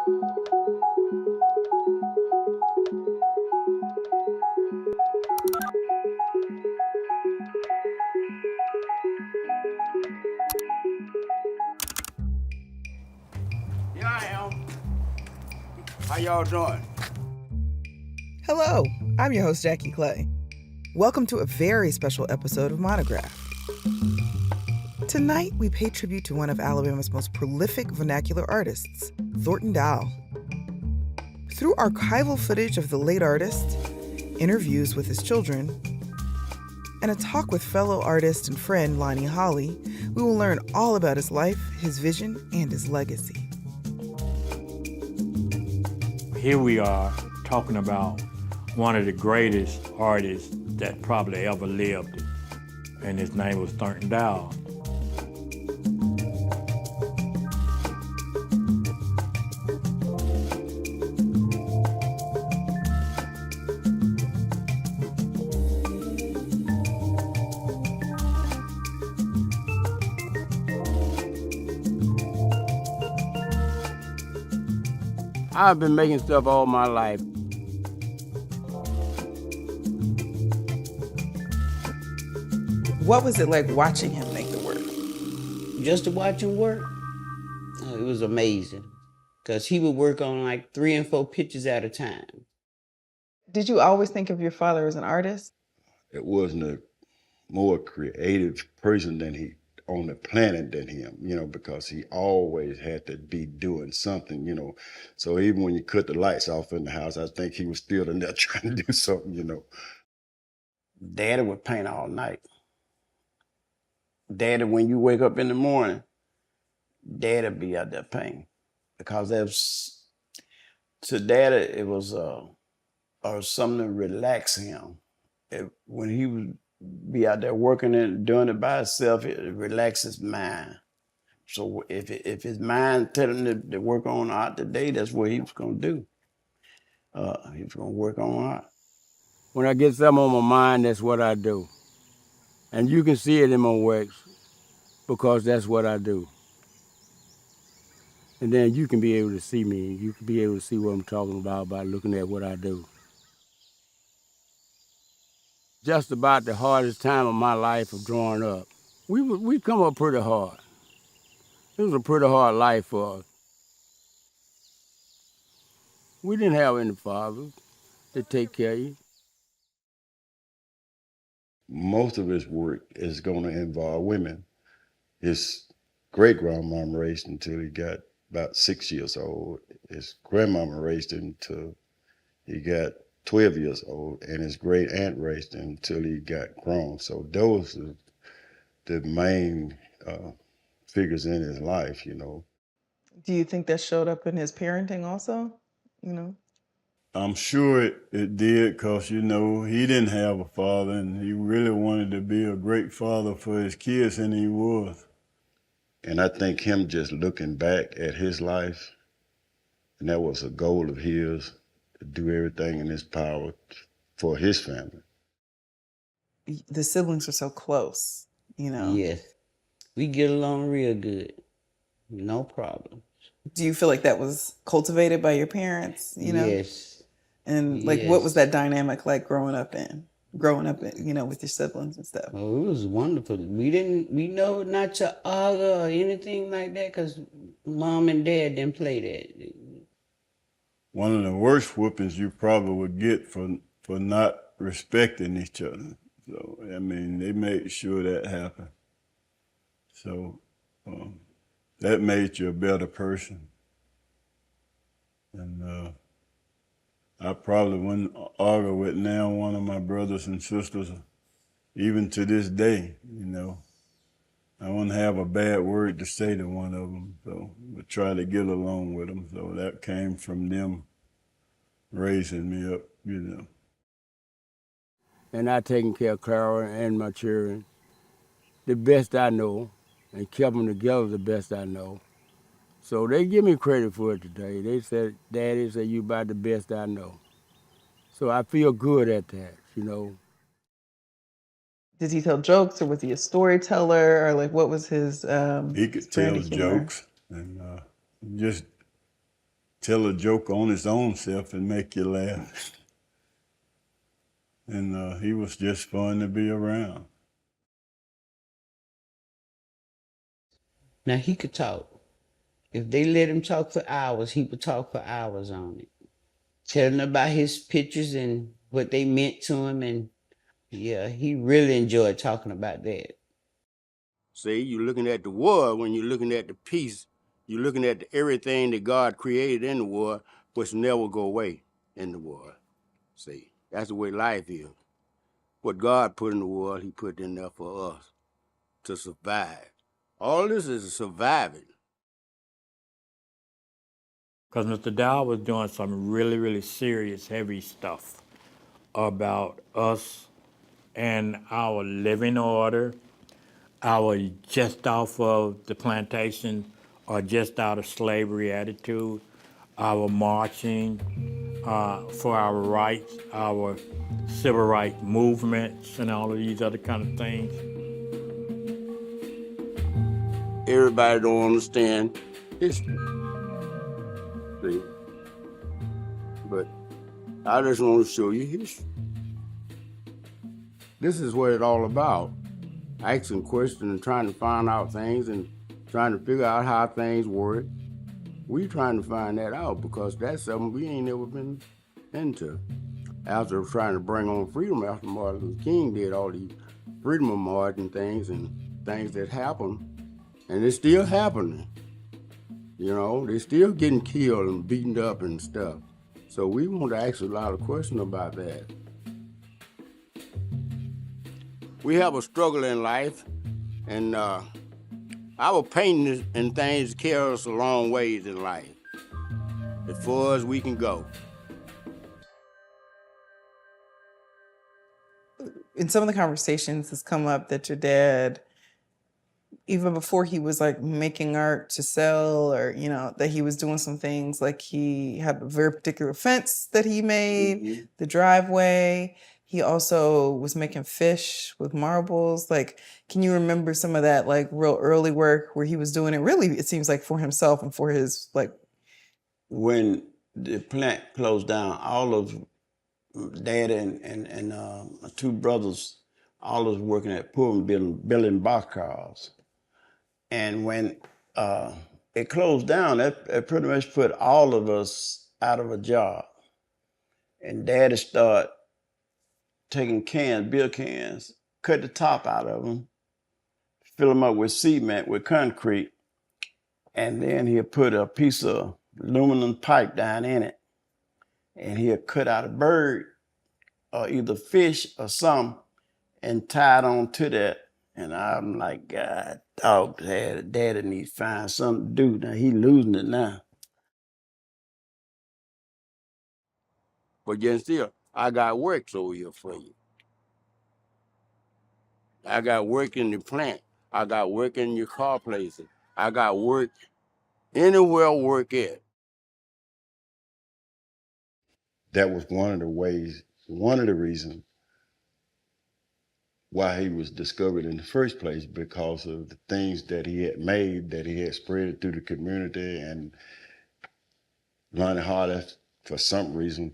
Here I am. How y'all doing? Hello, I'm your host, Jackie Clay. Welcome to a very special episode of Monograph. Tonight, we pay tribute to one of Alabama's most prolific vernacular artists, Thornton Dow. Through archival footage of the late artist, interviews with his children, and a talk with fellow artist and friend Lonnie Holly, we will learn all about his life, his vision, and his legacy. Here we are talking about one of the greatest artists that probably ever lived, and his name was Thornton Dow. I've been making stuff all my life. What was it like watching him make the work? Just to watch him work, it was amazing. Because he would work on like 3 and 4 pictures at a time. Did you always think of your father as an artist? It wasn't a more creative person than he on the planet than him, because he always had to be doing something, So even when you cut the lights off in the house, I think he was still in there trying to do something. Daddy would paint all night. Daddy, when you wake up in the morning, Daddy be out there painting. Because to Daddy, it was something to relax him. When he would be out there working and doing it by himself, it relaxes his mind. So if his mind telling him to work on art today, that's what he was going to do. He was going to work on art. When I get something on my mind, that's what I do. And you can see it in my works because that's what I do. And then you can be able to see me. You can be able to see what I'm talking about by looking at what I do. Just about the hardest time of my life of growing up. We come up pretty hard. It was a pretty hard life for us. We didn't have any fathers to take care of you. Most of his work is going to involve women. His great-grandmama raised him until he got about 6 years old. His grandmama raised him until he got 12 years old, and his great aunt raised him until he got grown. So those are the main figures in his life, Do you think that showed up in his parenting also? I'm sure it did, because, he didn't have a father, and he really wanted to be a great father for his kids, and he was. And I think him just looking back at his life, and that was a goal of his, to do everything in his power for his family. The siblings are so close, Yes. We get along real good. No problem. Do you feel like that was cultivated by your parents, Yes. And what was that dynamic like growing up in, with your siblings and stuff? Oh, it was wonderful. We know not to argue or anything like that, because Mom and Dad didn't play that. One of the worst whoopings you probably would get for not respecting each other. So, they made sure that happened. So that made you a better person. And I probably wouldn't argue with now one of my brothers and sisters, even to this day, I wouldn't have a bad word to say to one of them, so I try to get along with them. So that came from them raising me up, And I taking care of Clara and my children the best I know, and kept them together the best I know. So they give me credit for it today. They said, Daddy said, you about the best I know. So I feel good at that, Did he tell jokes, or was he a storyteller, or what was his He could tell jokes and just tell a joke on his own self and make you laugh. And he was just fun to be around. Now he could talk. If they let him talk for hours, he would talk for hours on it. Telling about his pictures and what they meant to him. And yeah, he really enjoyed talking about that. See, you're looking at the world when you're looking at the peace. You're looking at everything that God created in the world, which never go away in the world. See, that's the way life is. What God put in the world, he put in there for us to survive. All this is surviving. Because Mr. Dow was doing some really, really serious, heavy stuff about us and our living order, our just off of the plantation or just out of slavery attitude, our marching for our rights, our civil rights movements, and all of these other kind of things. Everybody don't understand history. See? But I just want to show you history. This is what it's all about. Asking questions and trying to find out things and trying to figure out how things work. We trying to find that out because that's something we ain't never been into. After trying to bring on freedom after Martin Luther King did all these freedom of march and things that happened, and it's still happening. You know, they're still getting killed and beaten up and stuff. So we want to ask a lot of questions about that. We have a struggle in life, and our pain and things carry us a long ways in life, as far as we can go. In some of the conversations, it's come up that your dad, even before he was like making art to sell, or that he was doing some things, like he had a very particular fence that he made, the driveway. He also was making fish with marbles. Like, can you remember some of that like real early work where he was doing it really, it seems like, for himself and for his like... When the plant closed down, all of Dad and my two brothers, all was working at Pullman building boxcars. And when it closed down, it pretty much put all of us out of a job. And Daddy started taking cans, beer cans, cut the top out of them, fill them up with cement, with concrete, and then he'll put a piece of aluminum pipe down in it, and he'll cut out a bird or either fish or something and tie it on to that. And I'm like, God, dog, Daddy needs to find something to do. Now he losing it now. But yet still, I got work over here for you. I got work in the plant. I got work in your car places. I got work anywhere work at. That was one of the reasons why he was discovered in the first place, because of the things that he had made, that he had spread through the community, and Lonnie Hardy, for some reason,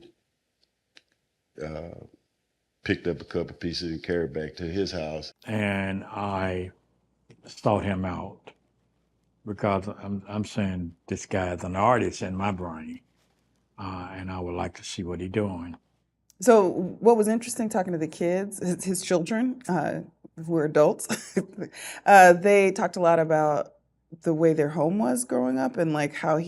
picked up a couple pieces and carried back to his house. And I sought him out because I'm saying this guy is an artist in my brain, and I would like to see what he's doing. So what was interesting talking to the kids, his children, who were adults, they talked a lot about the way their home was growing up, and like how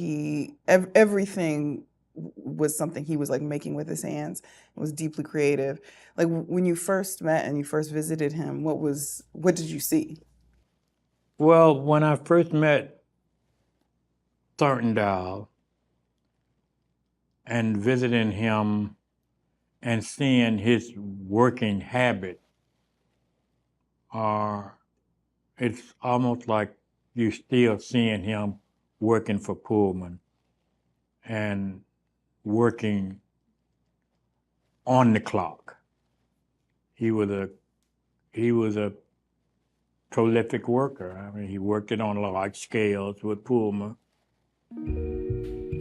everything was something he was like making with his hands. It was deeply creative. Like when you first met and you first visited him, what did you see? Well, when I first met Thurton Dow and visiting him and seeing his working habit, it's almost like you're still seeing him working for Pullman and working on the clock. He was a prolific worker. I mean, he worked it on large scales with Pullman.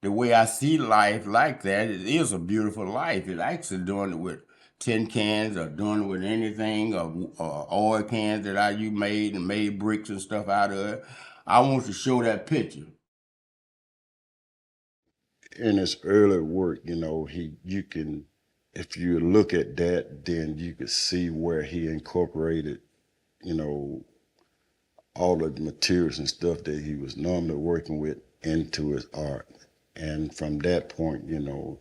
the way I see life like that, it is a beautiful life. It's actually doing it with tin cans or doing it with anything or oil cans that you made and made bricks and stuff out of it. I want to show that picture. In his early work, you can, if you look at that, then you could see where he incorporated, all of the materials and stuff that he was normally working with into his art. And from that point, you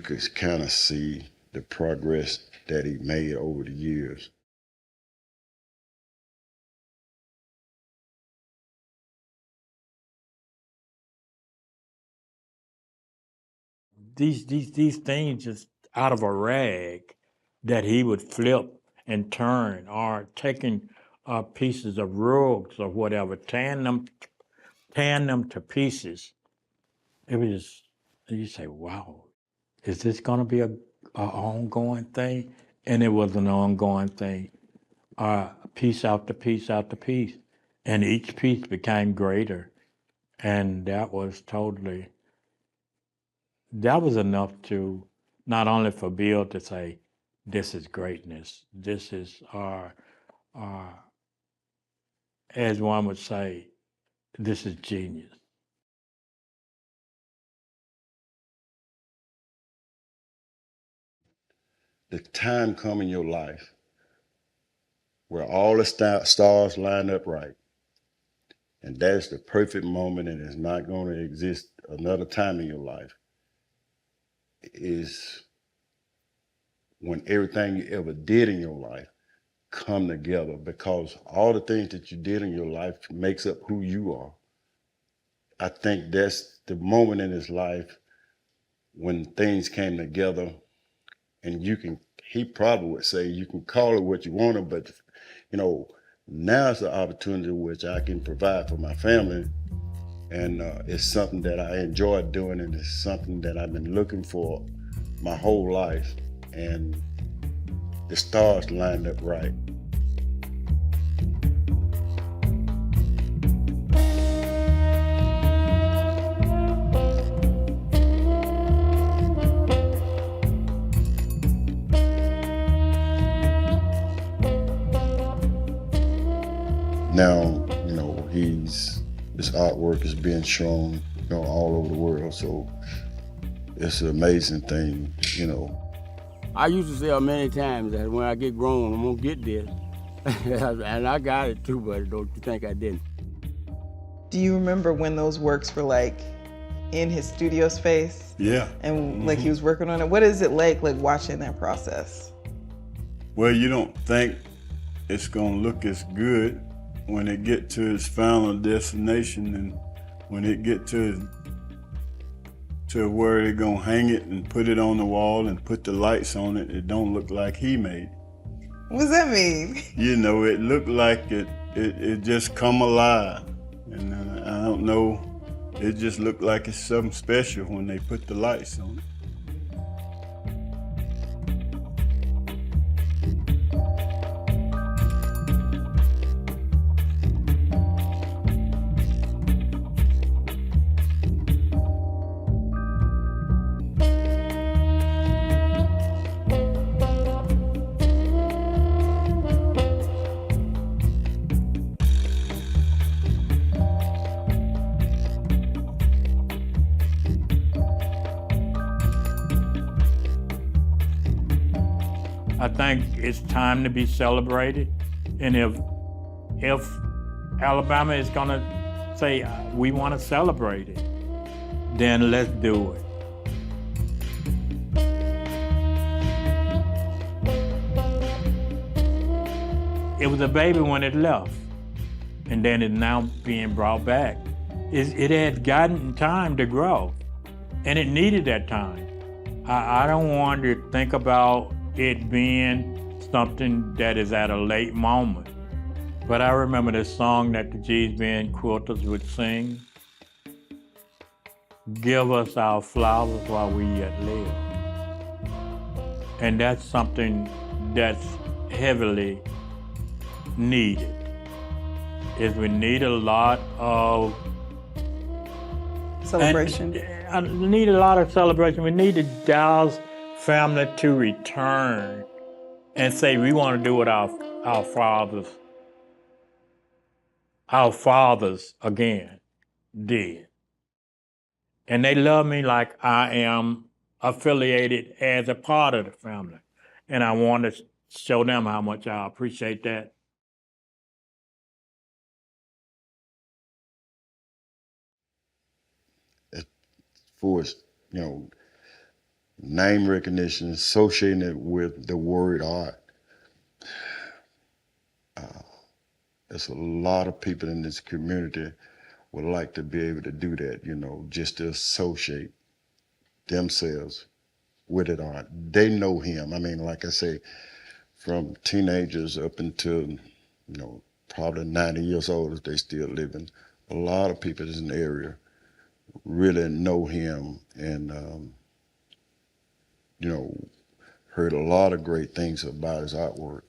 could kind of see the progress that he made over the years. These things just out of a rag that he would flip and turn, or taking pieces of rugs or whatever, tearing them to pieces. It was just, you say, wow, is this going to be a ongoing thing? And it was an ongoing thing, piece after piece after piece. And each piece became greater. And that was enough to, not only for Bill to say, this is greatness, this is as one would say, this is genius. The time come in your life where all the stars line up right, and that's the perfect moment, and it's not going to exist another time in your life, is when everything you ever did in your life come together, because all the things that you did in your life makes up who you are. I think that's the moment in his life when things came together, and he probably would say, you can call it what you want to, but now's the opportunity which I can provide for my family. And it's something that I enjoy doing, and it's something that I've been looking for my whole life. And the stars lined up right. Now, his artwork is being shown, all over the world. So it's an amazing thing, I used to say many times that when I get grown, I'm gonna get this. And I got it too, but don't you think I didn't? Do you remember when those works were like in his studio space? Yeah. And like he was working on it? What is it like watching that process? Well, you don't think it's gonna look as good when it get to its final destination, and when it get to where they're gonna hang it and put it on the wall and put the lights on it, it don't look like he made it. What does that mean? It looked like it just come alive. And I don't know, it just looked like it's something special when they put the lights on it. I think it's time to be celebrated. And if Alabama is gonna say, we wanna celebrate it, then let's do it. It was a baby when it left, and then it's now being brought back. It had gotten time to grow, and it needed that time. I don't want to think about it being something that is at a late moment. But I remember this song that the G's Ben Quilters would sing. Give us our flowers while we yet live. And that's something that's heavily needed. Is we need a lot of celebration? And I need a lot of celebration. We need the Dow's family to return and say we want to do what our fathers again did. And they love me like I am affiliated as a part of the family. And I want to show them how much I appreciate that. For its, name recognition, associating it with the word art. There's a lot of people in this community would like to be able to do that, just to associate themselves with it art. They know him. I mean, like I say, from teenagers up until, probably 90 years old if they still living. A lot of people in the area really know him and, heard a lot of great things about his artwork.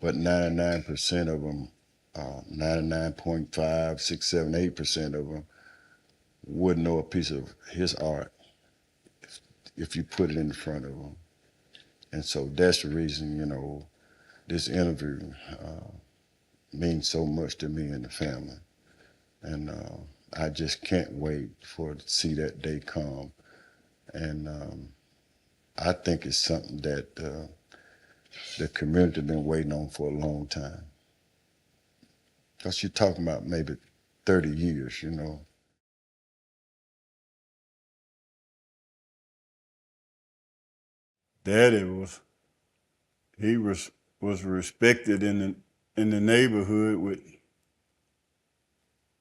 But 99% of them, 99.5, 6, 7, 8% of them wouldn't know a piece of his art if you put it in front of them. And so that's the reason, this interview means so much to me and the family. And I just can't wait to see that day come. And I think it's something that the community been waiting on for a long time. Because you're talking about maybe 30 years, Daddy was respected in the neighborhood with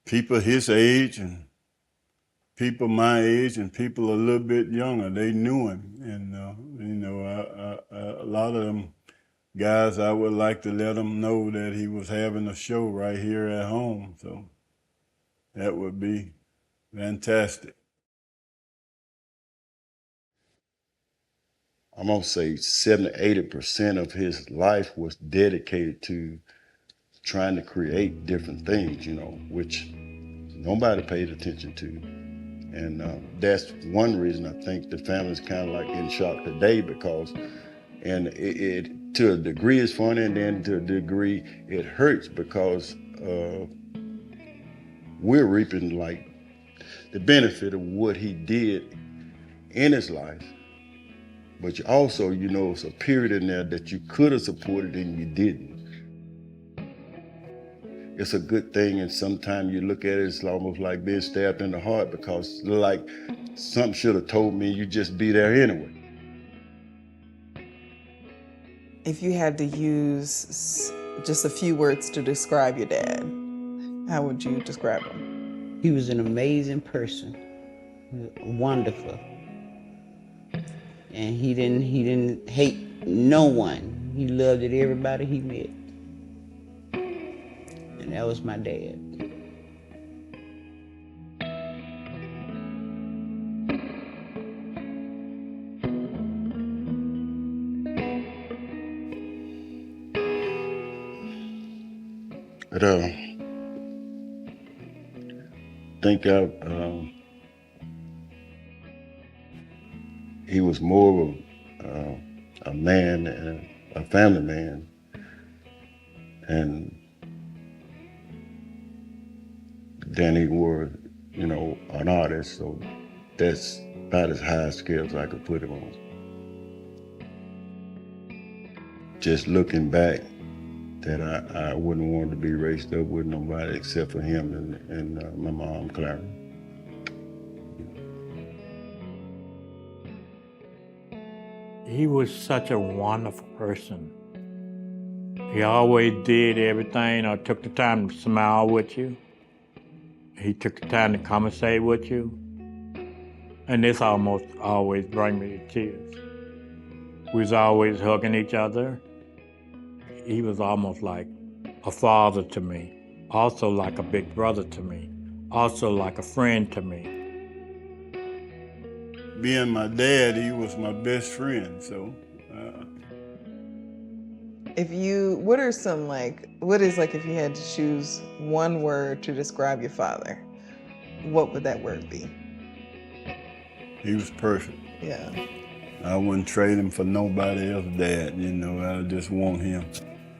people his age and people my age and people a little bit younger. They knew him, and a lot of them guys, I would like to let them know that he was having a show right here at home. So that would be fantastic. I'm gonna say 70, 80% of his life was dedicated to trying to create different things, which nobody paid attention to. And that's one reason I think the family's kind of like in shock today because, and it to a degree it's funny and then to a degree it hurts because we're reaping like the benefit of what he did in his life. But you also, it's a period in there that you could have supported and you didn't. It's a good thing, and sometimes you look at it, it's almost like being stabbed in the heart because like something should have told me you just be there anyway. If you had to use just a few words to describe your dad, how would you describe him? He was an amazing person, wonderful. And he didn't hate no one. He loved everybody he met. And that was my dad. But think he was more of a man, and a family man, and than he was, an artist. So that's about as high a scale as I could put him on. Just looking back, that I wouldn't want to be raised up with nobody except for him and my mom, Clara. He was such a wonderful person. He always did everything or took the time to smile with you. He took the time to conversate with you. And this almost always bring me to tears. We was always hugging each other. He was almost like a father to me, also like a big brother to me, also like a friend to me. Being my dad, he was my best friend, so. What is if you had to choose one word to describe your father, what would that word be? He was perfect. Yeah. I wouldn't trade him for nobody else, Dad. You know, I just want him.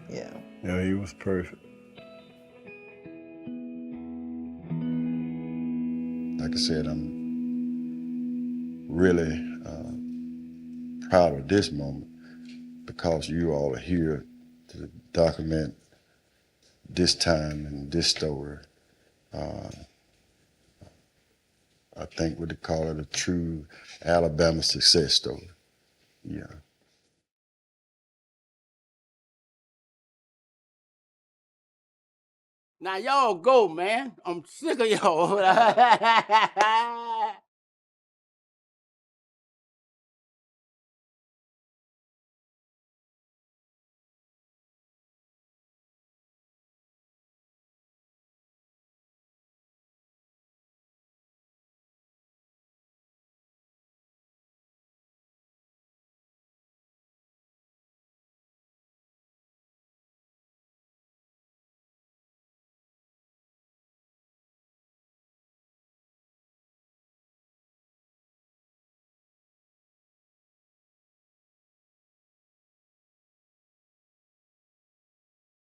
Yeah. Yeah, he was perfect. Like I said, I'm really proud of this moment because you all are here to document this time and this story. I think we could call it a true Alabama success story. Yeah. Now y'all go, man. I'm sick of y'all.